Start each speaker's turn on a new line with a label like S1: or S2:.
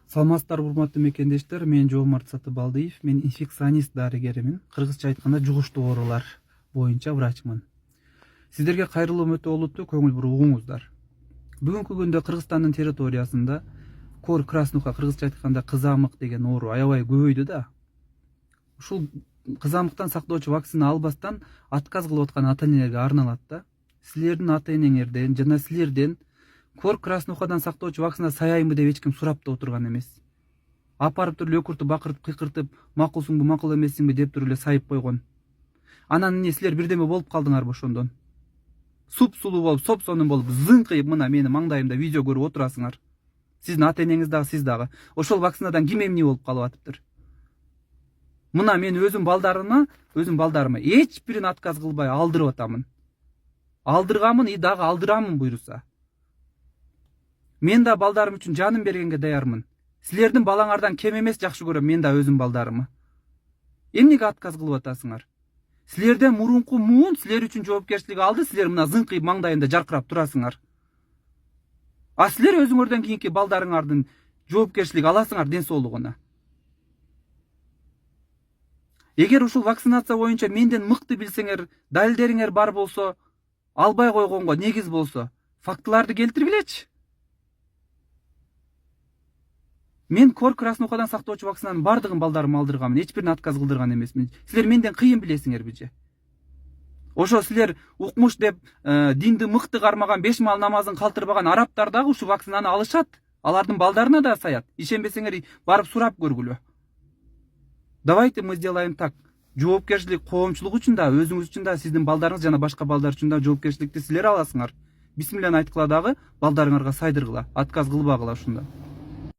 S1: Саламатсыздарбы урматтуу мекендештер, мен Жоомарт Сатыбалдиев, мен инфекционист дарыгеримин. Кыргызча айтканда жугуштуу оорулар боюнча врачмын. Сиздерге кайрылуум өтө олуттуу, көңүл буруп угуңуздар. Бүгүнкү күндө Кыргызстандын территориясында кор краснуха, кыргызча айтканда кызамык деген оору аябай көбөйдү да. Ушул кызамыктан сактоочу вакцина албастан отказ кылып аткан ата-энелерге арналат да. Силердин ата-энеңерден жана силерден кор краснухадан сактоочу вакцина саяйынбы деп эч ким сурап да отурган эмес. Апарып туруп эле өкүртүп бакыртып кыйкыртып, макулсуңбу, макул эмессиңби деп туруп эле сайып койгон. Анан эмне, силер бирдеме болуп калдыңарбы ошондон? Суп-сулуу болуп, соп-сонун болуп, зыңкыйып мына менин маңдайымда видео көрүп отурасыңар. Сиздин ата-энеңиз дагы, сиз дагы. Ошол вакцинадан ким эмне болуп калып атыптыр? Мына мен өзүм балдарыма эч бирин отказ кылбай алдырып атамын. Алдырганмын и дагы алдырамын буйруса. Мен да балдарым үчүн жаным бергенге даярмын. Силердин балаңардан кем эмес жакшы көрөм мен да өзүм балдарымы. Эмнеге отказ кылып атасыңар? Силерден мурунку муун силер үчүн жоопкерчилик алды, силер мына зыңкыйып маңдайында жаркырап турасыңар. А силер өзүңөрдөн кийинки балдарыңардын жоопкерчилик аласыңар ден соолугуна. Эгер ушул вакцинация боюнча менден мыкты билсеңер, далилдериңер бар болсо, албай койгонго негиз болсо, фактыларды келтиргилечи. Мен кор краснухадан сактоочу вакцинанын бардыгын балдарыма алдырганмын, эч бирин отказ кылдырган эмесмин. Силер менден кыйын билесиңерби? Ошо силер укмуш деп динди мыкты кармаган, 5 маал намазын калтырбаган арабтар дагы ушу вакцинаны алышат. Алардын балдарына да саят. Ишенбесеңер барып сурап көргүлө. Давайте мы сделаем так. Жоопкерчилик коомчулук үчүн да, өзүңүз үчүн да, сиздин балдарыңыз жана башка балдар үчүн да жоопкерчиликти силер аласыңар. Бисмилланы айткыла дагы балдарыңарга сайдыргыла, отказ кылбагыла ушунда.